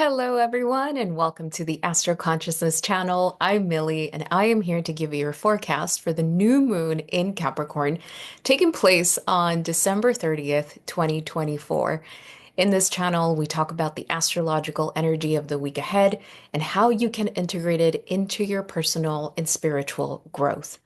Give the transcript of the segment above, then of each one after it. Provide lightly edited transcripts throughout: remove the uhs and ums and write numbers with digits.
Hello, everyone, and welcome to the Astro Consciousness channel. I'm Millie, and I am here to give you your forecast for the new moon in Capricorn, taking place on December 30th, 2024. In this channel, we talk about the astrological energy of the week ahead and how you can integrate it into your personal and spiritual growth.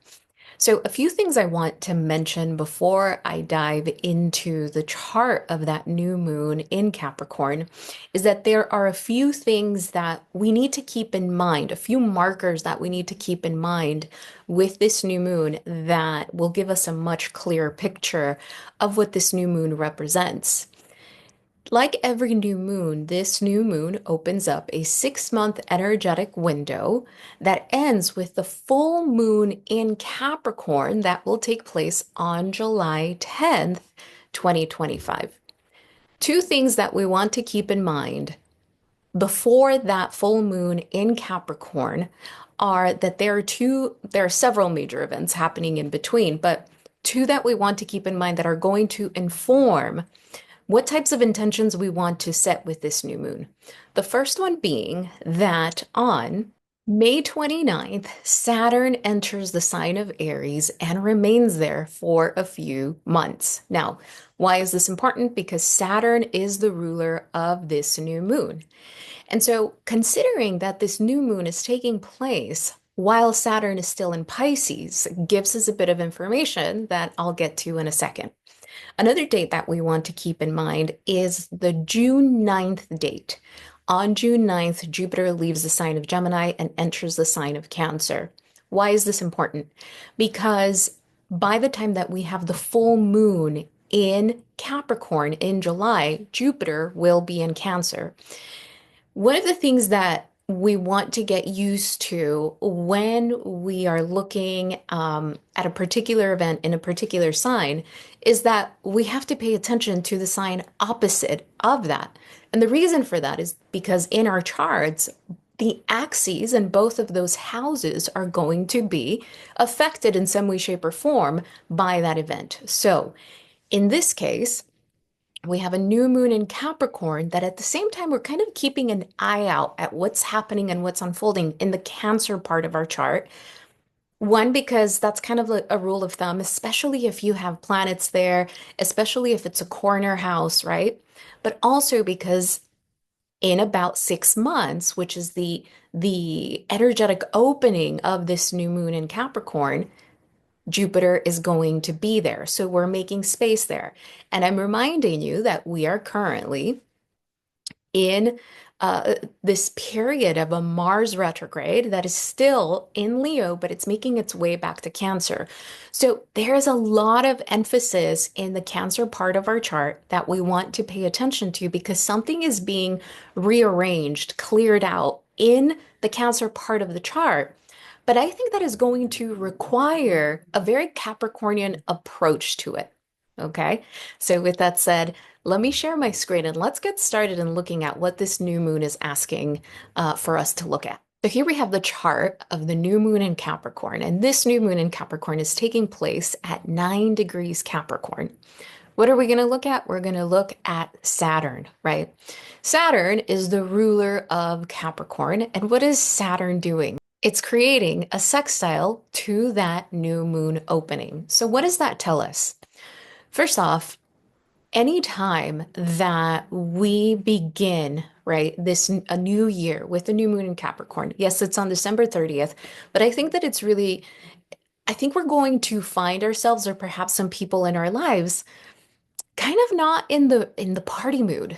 So, a few things I want to mention before I dive into the chart of that new moon in Capricorn is that there are a few things that we need to keep in mind, a few markers that we need to keep in mind with this new moon that will give us a much clearer picture of what this new moon represents. Like every new moon, this new moon opens up a 6-month energetic window that ends with the full moon in Capricorn that will take place on July 10th, 2025. Two things that we want to keep in mind before that full moon in Capricorn are that there are several major events happening in between, but two that we want to keep in mind that are going to inform what types of intentions we want to set with this new moon. The first one being that on May 29th, Saturn enters the sign of Aries and remains there for a few months. Now, why is this important? Because Saturn is the ruler of this new moon. And so, considering that this new moon is taking place while Saturn is still in Pisces, gives us a bit of information that I'll get to in a second. Another date that we want to keep in mind is the June 9th date. On June 9th, Jupiter leaves the sign of Gemini and enters the sign of Cancer. Why is this important? Because by the time that we have the full moon in Capricorn in July, Jupiter will be in Cancer. One of the things that we want to get used to when we are looking at a particular event in a particular sign is that we have to pay attention to the sign opposite of that. And the reason for that is because in our charts, the axes in both of those houses are going to be affected in some way, shape, or form by that event. So in this case, we have a new moon in Capricorn that at the same time, we're kind of keeping an eye out at what's happening and what's unfolding in the Cancer part of our chart. One, because that's kind of a rule of thumb, especially if you have planets there, especially if it's a corner house, right? But also because in about 6 months, which is the energetic opening of this new moon in Capricorn, Jupiter is going to be there. So we're making space there. And I'm reminding you that we are currently in this period of a Mars retrograde that is still in Leo, but it's making its way back to Cancer. So there's a lot of emphasis in the Cancer part of our chart that we want to pay attention to because something is being rearranged, cleared out in the Cancer part of the chart. But I think that is going to require a very Capricornian approach to it. Okay. So with that said, let me share my screen and let's get started in looking at what this new moon is asking for us to look at. So here we have the chart of the new moon in Capricorn, and this new moon in Capricorn is taking place at 9 degrees Capricorn. What are we going to look at? We're going to look at Saturn, right? Saturn is the ruler of Capricorn, and what is Saturn doing? It's creating a sextile to that new moon opening. So what does that tell us? First off, anytime that we begin, right, a new year with a new moon in Capricorn, yes, it's on December 30th, but I think that I think we're going to find ourselves, or perhaps some people in our lives, kind of not in the party mood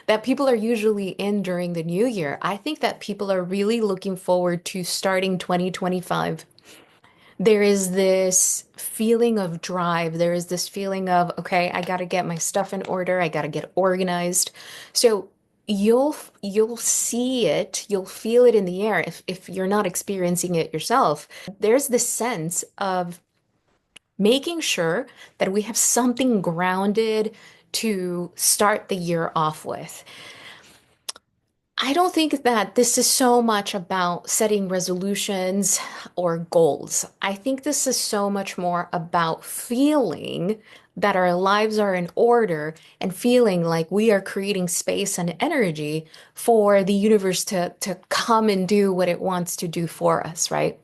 that people are usually in during the new year. I think that people are really looking forward to starting 2025. There is this feeling of drive. There is this feeling of, okay, I got to get my stuff in order. I got to get organized. So you'll see it, you'll feel it in the air if you're not experiencing it yourself. There's this sense of making sure that we have something grounded to start the year off with. I don't think that this is so much about setting resolutions or goals. I think this is so much more about feeling that our lives are in order and feeling like we are creating space and energy for the universe to come and do what it wants to do for us, right?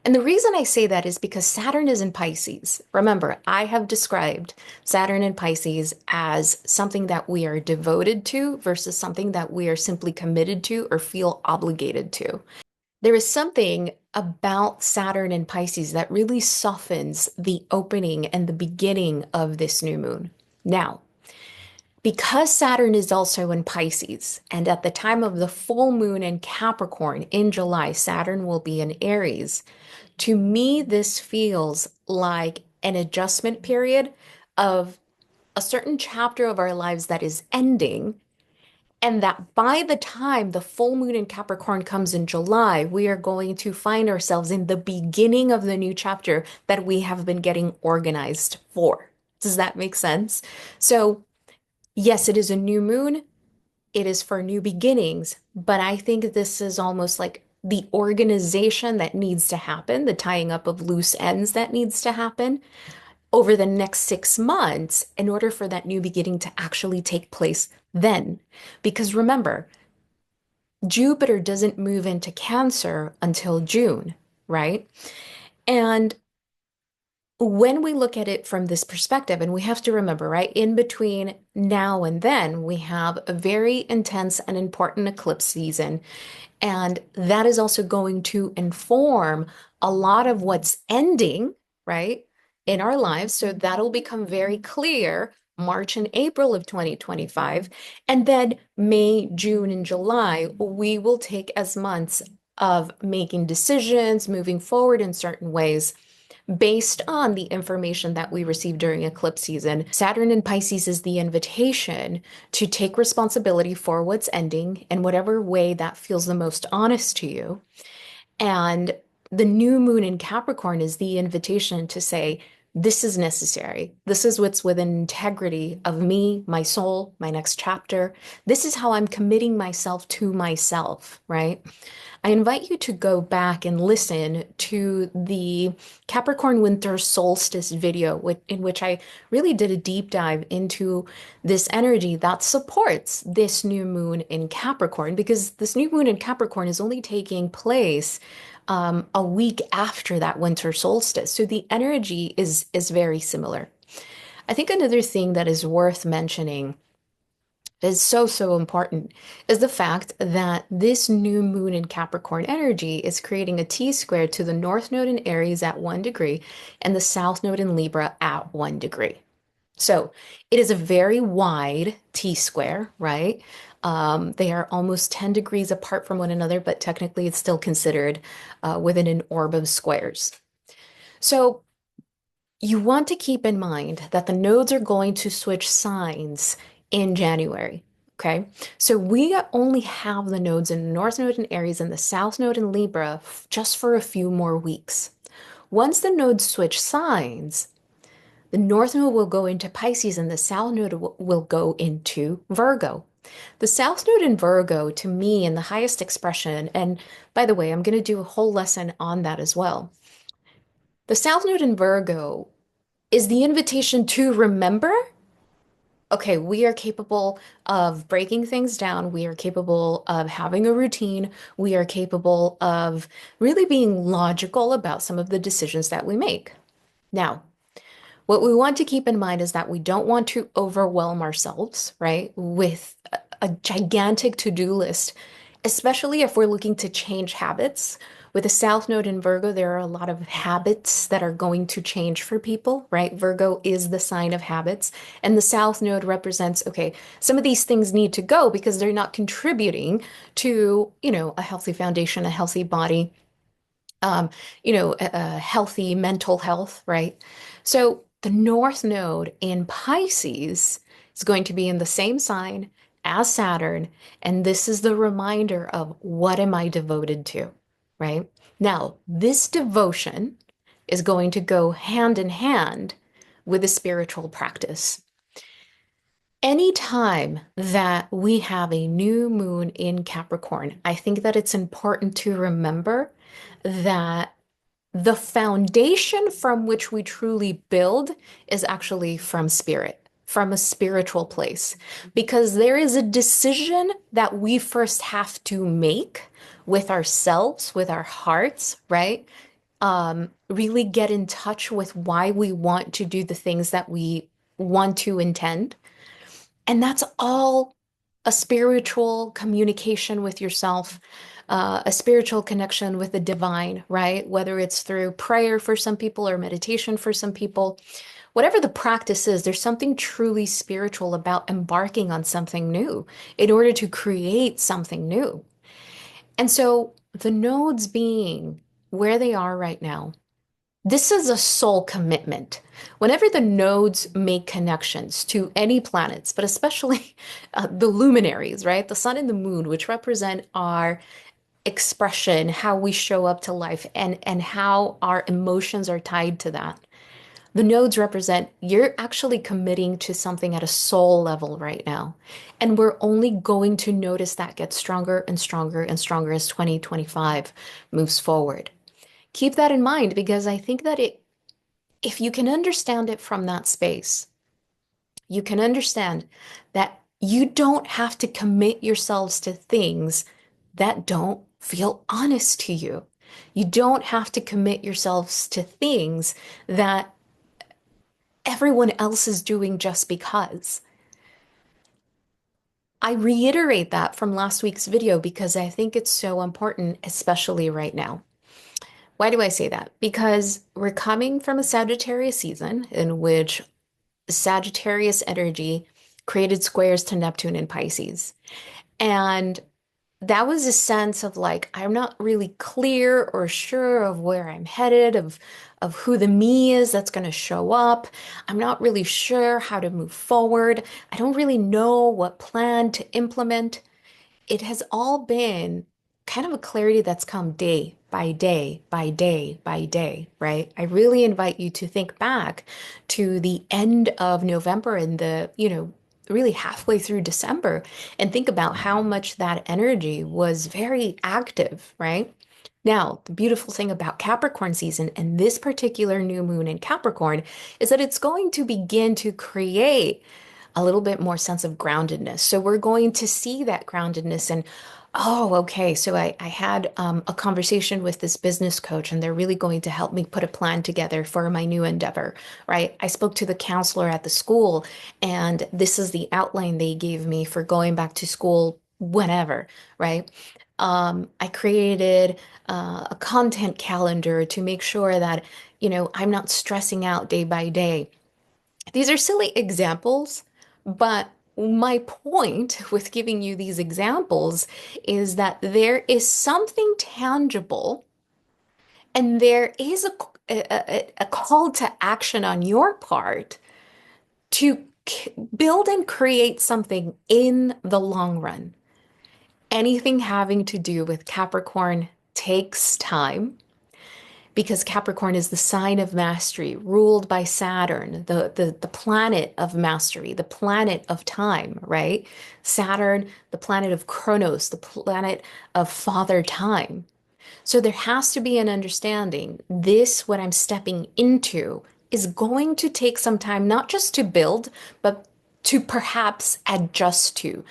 And the reason I say that is because Saturn is in Pisces. Remember, I have described Saturn in Pisces as something that we are devoted to versus something that we are simply committed to or feel obligated to. There is something about Saturn in Pisces that really softens the opening and the beginning of this new moon. Now, because Saturn is also in Pisces, and at the time of the full moon in Capricorn in July, Saturn will be in Aries. To me, this feels like an adjustment period of a certain chapter of our lives that is ending, and that by the time the full moon in Capricorn comes in July, we are going to find ourselves in the beginning of the new chapter that we have been getting organized for. Does that make sense? So, yes, it is a new moon. It is for new beginnings, but I think this is almost like the organization that needs to happen, the tying up of loose ends that needs to happen over the next 6 months in order for that new beginning to actually take place then. Because remember, Jupiter doesn't move into Cancer until June, right? And when we look at it from this perspective, and we have to remember, right, in between now and then, we have a very intense and important eclipse season. And that is also going to inform a lot of what's ending, right, in our lives. So that'll become very clear March and April of 2025. And then May, June, and July, we will take as months of making decisions, moving forward in certain ways based on the information that we receive during eclipse season. Saturn in Pisces is the invitation to take responsibility for what's ending in whatever way that feels the most honest to you. And the new moon in Capricorn is the invitation to say, this is necessary. This is what's within integrity of me, my soul, my next chapter. This is how I'm committing myself to myself, right? I invite you to go back and listen to the Capricorn winter solstice video, in which I really did a deep dive into this energy that supports this new moon in Capricorn, because this new moon in Capricorn is only taking place a week after that winter solstice. So the energy is very similar. I think another thing that is worth mentioning is so important is the fact that this new moon in Capricorn energy is creating a T square to the North Node in Aries at 1 degree and the South Node in Libra at 1 degree. So it is a very wide T square, right? They are almost 10 degrees apart from one another, but technically it's still considered within an orb of squares. So you want to keep in mind that the nodes are going to switch signs in January. Okay, so we only have the nodes in the North Node in Aries and the South Node in Libra just for a few more weeks. Once the nodes switch signs, the North Node will go into Pisces and the South Node will go into Virgo. The South Node in Virgo, to me, in the highest expression, and by the way, I'm going to do a whole lesson on that as well. The South Node in Virgo is the invitation to remember, okay, we are capable of breaking things down. We are capable of having a routine. We are capable of really being logical about some of the decisions that we make. Now, what we want to keep in mind is that we don't want to overwhelm ourselves, right, with a gigantic to-do list, especially if we're looking to change habits. With a South Node in Virgo, there are a lot of habits that are going to change for people, right? Virgo is the sign of habits, and the South Node represents, okay, some of these things need to go because they're not contributing to, a healthy foundation, a healthy body, a healthy mental health, right? So the North Node in Pisces is going to be in the same sign as Saturn, and this is the reminder of what am I devoted to, right? Now, this devotion is going to go hand in hand with a spiritual practice. Anytime that we have a new moon in Capricorn, I think that it's important to remember that the foundation from which we truly build is actually from spirit, from a spiritual place, because there is a decision that we first have to make with ourselves, with our hearts, right? Really get in touch with why we want to do the things that we want to intend. And that's all a spiritual communication with yourself, a spiritual connection with the divine, right? Whether it's through prayer for some people or meditation for some people, whatever the practice is, there's something truly spiritual about embarking on something new in order to create something new. And so the nodes being where they are right now, this is a soul commitment. Whenever the nodes make connections to any planets, but especially the luminaries, right? The sun and the moon, which represent our expression, how we show up to life, and how our emotions are tied to that. The nodes represent you're actually committing to something at a soul level right now. And we're only going to notice that get stronger and stronger and stronger as 2025 moves forward. Keep that in mind because I think that if you can understand it from that space, you can understand that you don't have to commit yourselves to things that don't feel honest to you. You don't have to commit yourselves to things that everyone else is doing just because. I reiterate that from last week's video because I think it's so important, especially right now. Why do I say that? Because we're coming from a Sagittarius season in which Sagittarius energy created squares to Neptune and Pisces. And that was a sense of like, I'm not really clear or sure of where I'm headed, of who the me is that's going to show up. I'm not really sure how to move forward. I don't really know what plan to implement. It has all been kind of a clarity that's come day by day by day by day, right? I really invite you to think back to the end of November and really halfway through December and think about how much that energy was very active, right? Now, the beautiful thing about Capricorn season and this particular new moon in Capricorn is that it's going to begin to create a little bit more sense of groundedness. So we're going to see that groundedness and oh, okay. So I had a conversation with this business coach, and they're really going to help me put a plan together for my new endeavor, right? I spoke to the counselor at the school, and this is the outline they gave me for going back to school whenever, right? I created a content calendar to make sure that, I'm not stressing out day by day. These are silly examples, but my point with giving you these examples is that there is something tangible and there is a call to action on your part to build and create something in the long run. Anything having to do with Capricorn takes time because Capricorn is the sign of mastery, ruled by Saturn, the planet of mastery, the planet of time, right? Saturn, the planet of Chronos, the planet of father time. So there has to be an understanding. This, what I'm stepping into, is going to take some time, not just to build, but to perhaps adjust to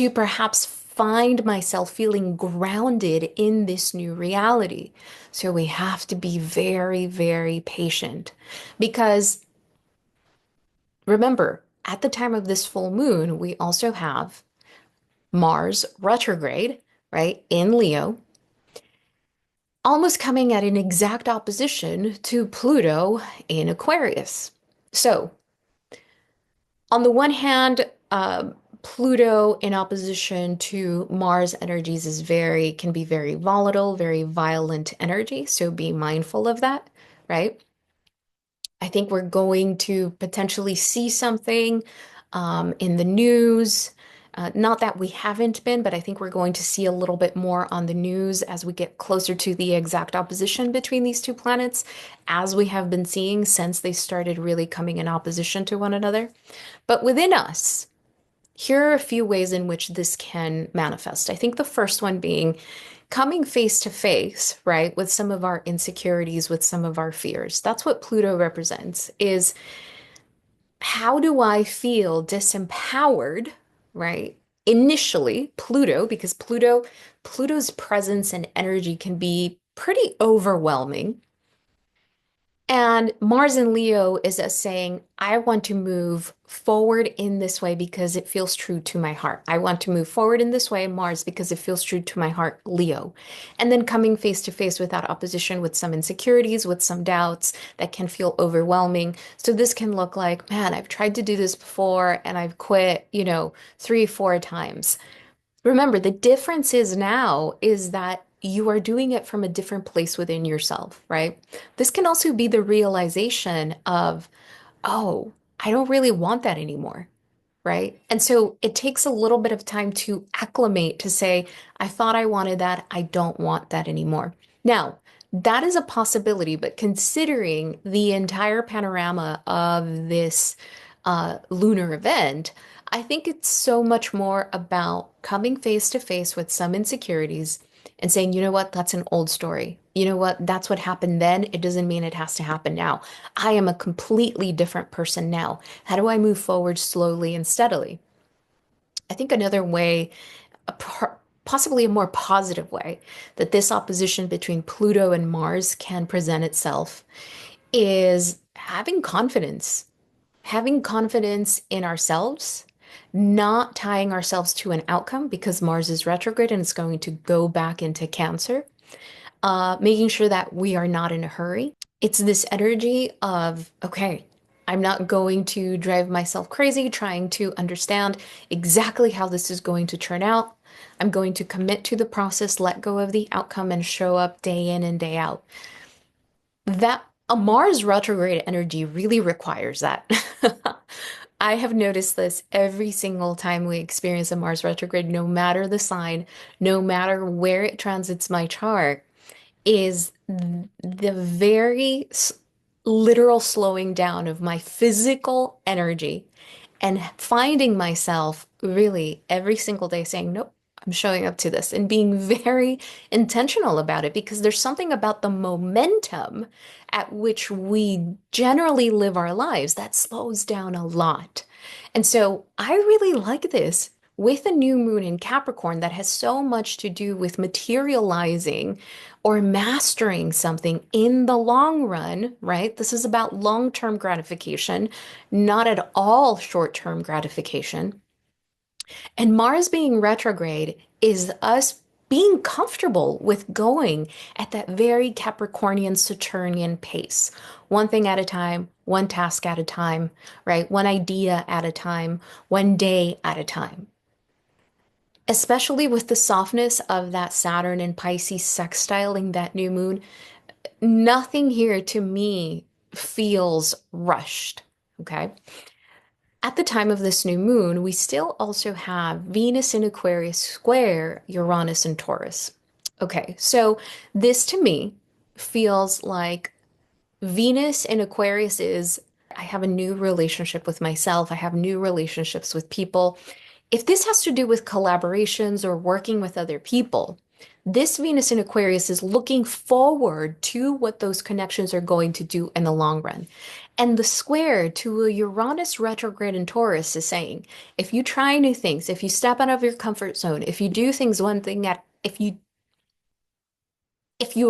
perhaps find myself feeling grounded in this new reality. So we have to be very, very patient because remember, at the time of this full moon, we also have Mars retrograde, right, in Leo, almost coming at an exact opposition to Pluto in Aquarius. So, on the one hand, Pluto in opposition to Mars energies can be very volatile, very violent energy. So be mindful of that, right? I think we're going to potentially see something in the news. Not that we haven't been, but I think we're going to see a little bit more on the news as we get closer to the exact opposition between these two planets, as we have been seeing since they started really coming in opposition to one another. But within us, Here are a few ways in which this can manifest. I think the first one being coming face to face, right, with some of our insecurities, with some of our fears. That's what Pluto represents, is how do I feel disempowered, right? Initially, Pluto, because Pluto's presence and energy can be pretty overwhelming. And Mars in Leo is us saying, I want to move forward in this way because it feels true to my heart. I want to move forward in this way, Mars, because it feels true to my heart, Leo. And then coming face to face with that opposition, with some insecurities, with some doubts that can feel overwhelming. So this can look like, man, I've tried to do this before and I've quit, 3, 4 times. Remember, the difference is now is that you are doing it from a different place within yourself, right? This can also be the realization of, oh, I don't really want that anymore, right? And so it takes a little bit of time to acclimate to say, I thought I wanted that. I don't want that anymore. Now, that is a possibility, but considering the entire panorama of this lunar event, I think it's so much more about coming face to face with some insecurities and saying, you know what, that's an old story. You know what, that's what happened then. It doesn't mean it has to happen now. I am a completely different person now. How do I move forward slowly and steadily? I think another way, possibly a more positive way, that this opposition between Pluto and Mars can present itself is having confidence in ourselves, not tying ourselves to an outcome because Mars is retrograde and it's going to go back into Cancer, making sure that we are not in a hurry. It's this energy of, okay, I'm not going to drive myself crazy trying to understand exactly how this is going to turn out. I'm going to commit to the process, let go of the outcome, and show up day in and day out. That a Mars retrograde energy really requires that. I have noticed this every single time we experience a Mars retrograde, no matter the sign, no matter where it transits my chart, is the very literal slowing down of my physical energy and finding myself really every single day saying, nope, I'm showing up to this and being very intentional about it because there's something about the momentum at which we generally live our lives that slows down a lot. And so I really like this with a new moon in Capricorn that has so much to do with materializing or mastering something in the long run, right? This is about long-term gratification, not at all short-term gratification. And Mars being retrograde is us being comfortable with going at that very Capricornian Saturnian pace, one thing at a time, one task at a time, right? One idea at a time, one day at a time. Especially with the softness of that Saturn and Pisces sextiling that new moon, nothing here to me feels rushed. Okay. At the time of this new moon, we still also have Venus in Aquarius square Uranus in Taurus. Okay, so this to me feels like Venus in Aquarius is I have a new relationship with myself, I have new relationships with people. If this has to do with collaborations or working with other people, this Venus in Aquarius is looking forward to what those connections are going to do in the long run. And the square to a Uranus retrograde in Taurus is saying, if you try new things, if you step out of your comfort zone, if you do things one thing at, if you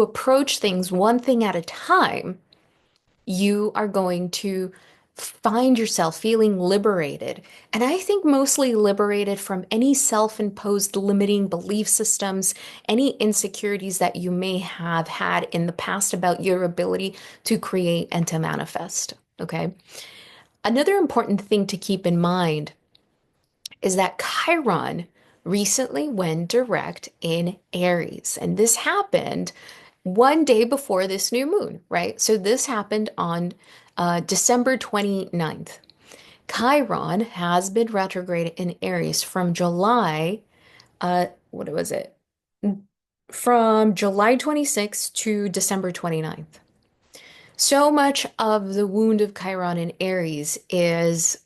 approach things one thing at a time, you are going to find yourself feeling liberated. And I think mostly liberated from any self-imposed limiting belief systems, any insecurities that you may have had in the past about your ability to create and to manifest. Okay. Another important thing to keep in mind is that Chiron recently went direct in Aries. And this happened one day before this new moon, right? So this happened on December 29th. Chiron has been retrograde in Aries from July, what was it? From July 26th to December 29th. So much of the wound of Chiron in Aries is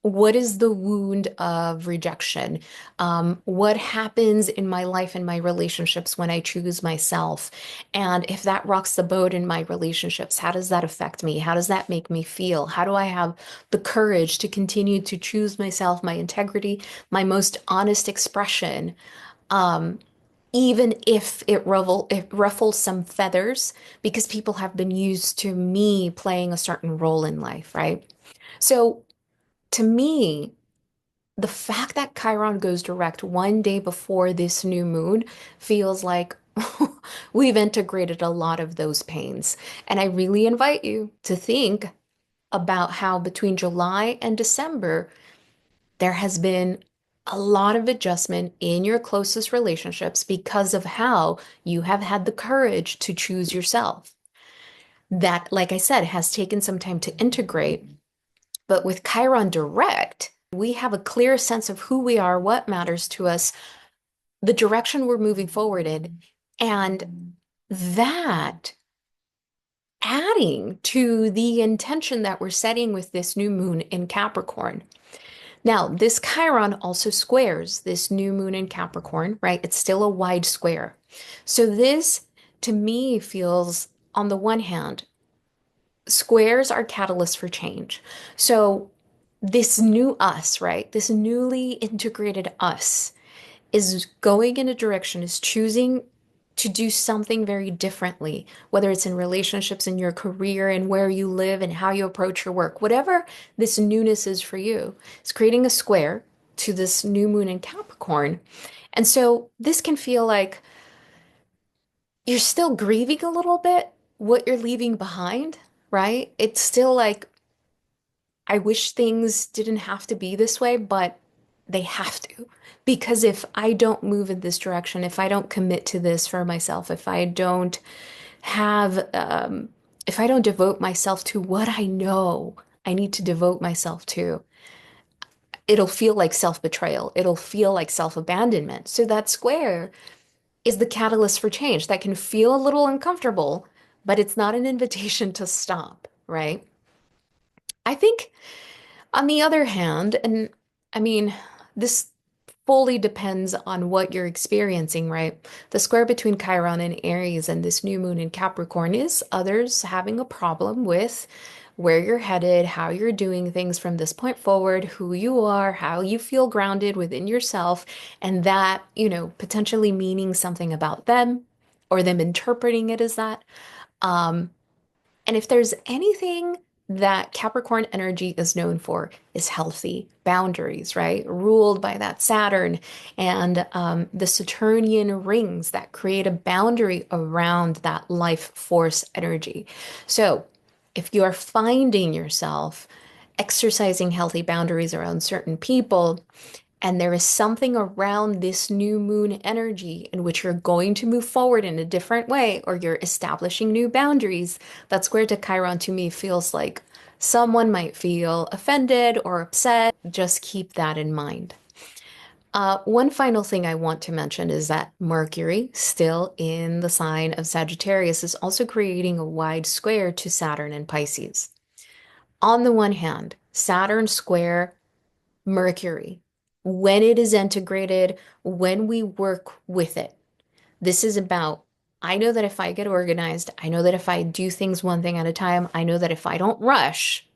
what is the wound of rejection? What happens in my life and my relationships when I choose myself? And if that rocks the boat in my relationships, how does that affect me? How does that make me feel? How do I have the courage to continue to choose myself, my integrity, my most honest expression? Um, Even if it ruffles some feathers, because people have been used to me playing a certain role in life, right? So to me, the fact that Chiron goes direct one day before this new moon feels like we've integrated a lot of those pains. And I really invite you to think about how between July and December, there has been a lot of adjustment in your closest relationships because of how you have had the courage to choose yourself. That, like I said, has taken some time to integrate. But with Chiron direct, we have a clear sense of who we are, what matters to us, the direction we're moving forward in. And that adding to the intention that we're setting with this new moon in Capricorn. Now, this Chiron also squares this new moon in Capricorn, right? It's still a wide square. So this to me feels, on the one hand, squares are catalysts for change. So this new us, right? This newly integrated us is going in a direction, is choosing to do something very differently, whether it's in relationships, in your career, and where you live and how you approach your work, whatever this newness is for you. It's creating a square to this new moon in Capricorn. And so this can feel like you're still grieving a little bit what you're leaving behind, right? It's still like, I wish things didn't have to be this way, but they have to. Because if I don't move in this direction, if I don't commit to this for myself, have, if I don't devote myself to what I know I need to devote myself to, it'll feel like self-betrayal. It'll feel like self-abandonment. So that square is the catalyst for change that can feel a little uncomfortable, but it's not an invitation to stop, right? I think on the other hand, and I mean, this fully depends on what you're experiencing, right? The square between Chiron and Aries and this new moon in Capricorn is others having a problem with where you're headed, how you're doing things from this point forward, who you are, how you feel grounded within yourself, and that, potentially meaning something about them or them interpreting it as that. Um, and if there's anything that Capricorn energy is known for, is healthy boundaries, right? Ruled by that Saturn and the Saturnian rings that create a boundary around that life force energy. So if you are finding yourself exercising healthy boundaries around certain people, and there is something around this new moon energy in which you're going to move forward in a different way, or you're establishing new boundaries. That square to Chiron to me feels like someone might feel offended or upset. Just keep that in mind. One final thing I want to mention is that Mercury, still in the sign of Sagittarius, is also creating a wide square to Saturn and Pisces. On the one hand, Saturn square Mercury, when it is integrated, when we work with it, this is about, I know that if I get organized, I know that if I do things one thing at a time, I know that if I don't rush,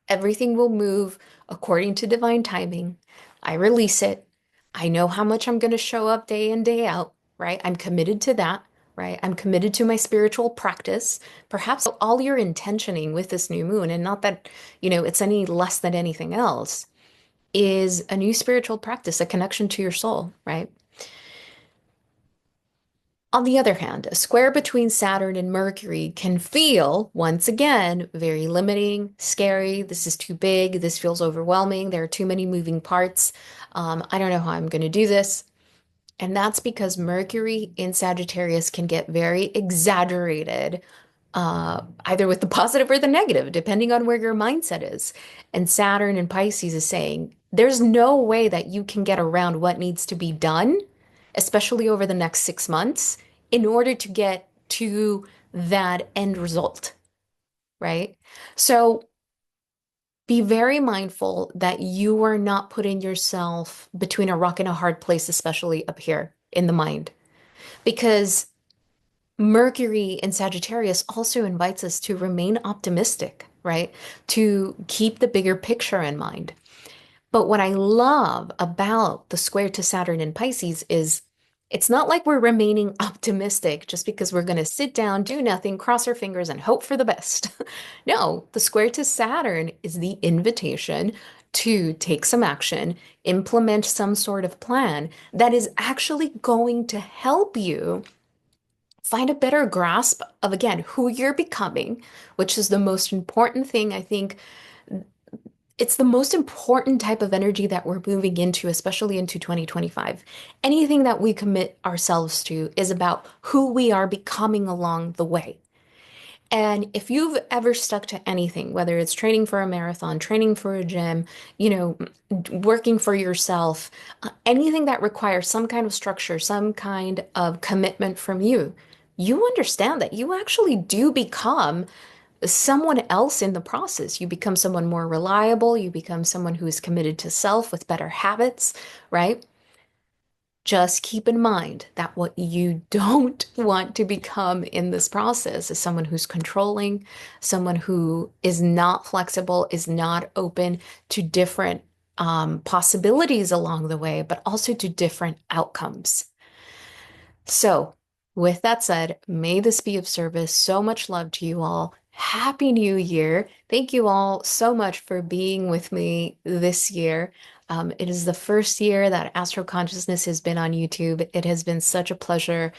everything will move according to divine timing. I release it. I know how much I'm going to show up day in, day out, right? I'm committed to that, right? I'm committed to my spiritual practice. Perhaps all you're intentioning with this new moon, and not that, it's any less than anything else, is a new spiritual practice, a connection to your soul, right? On the other hand, a square between Saturn and Mercury can feel, once again, very limiting, scary. This is too big. This feels overwhelming. There are too many moving parts. I don't know how I'm going to do this. And that's because Mercury in Sagittarius can get very exaggerated, either with the positive or the negative, depending on where your mindset is. And Saturn in Pisces is saying there's no way that you can get around what needs to be done, especially over the next 6 months, in order to get to that end result, right? So Be very mindful that you are not putting yourself between a rock and a hard place, especially up here in the mind. Because Mercury in Sagittarius also invites us to remain optimistic, right? To keep the bigger picture in mind. But what I love about the square to Saturn in Pisces is it's not like we're remaining optimistic just because we're going to sit down, do nothing, cross our fingers, and hope for the best. No, the square to Saturn is the invitation to take some action, implement some sort of plan that is actually going to help you find a better grasp of, again, who you're becoming, which is the most important thing. I think it's the most important type of energy that we're moving into, especially into 2025. Anything that we commit ourselves to is about who we are becoming along the way. And if you've ever stuck to anything, whether it's training for a marathon, training for a gym, you know, working for yourself, anything that requires some kind of structure, some kind of commitment from you, you understand that you actually do become someone else in the process. You become someone more reliable. You become someone who is committed to self with better habits, right? Just keep in mind that what you don't want to become in this process is someone who's controlling, someone who is not flexible, is not open to different possibilities along the way, but also to different outcomes. So, with that said, may this be of service. So much love to you all. Happy New Year. Thank you all so much for being with me this year. It is the first year that Astro Consciousness has been on YouTube. It has been such a pleasure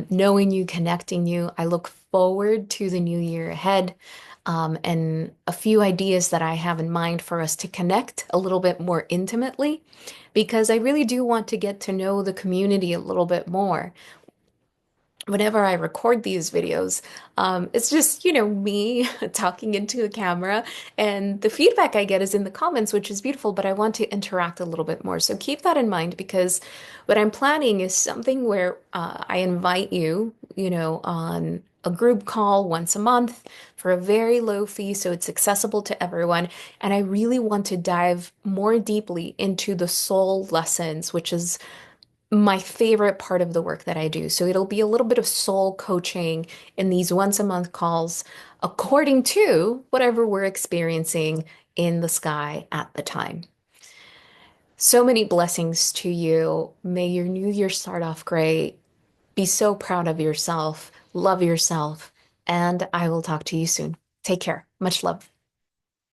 knowing you, connecting you. I look forward to the new year ahead and a few ideas that I have in mind for us to connect a little bit more intimately because I really do want to get to know the community a little bit more. Whenever I record these videos, it's just, me talking into a camera, and the feedback I get is in the comments, which is beautiful, but I want to interact a little bit more. So keep that in mind because what I'm planning is something where I invite you, on a group call once a month for a very low fee, so it's accessible to everyone. And I really want to dive more deeply into the soul lessons, which is my favorite part of the work that I do. So it'll be a little bit of soul coaching in these once a month calls, according to whatever we're experiencing in the sky at the time. So many blessings to you. May your new year start off great. Be so proud of yourself, love yourself, and I will talk to you soon. Take care. Much love.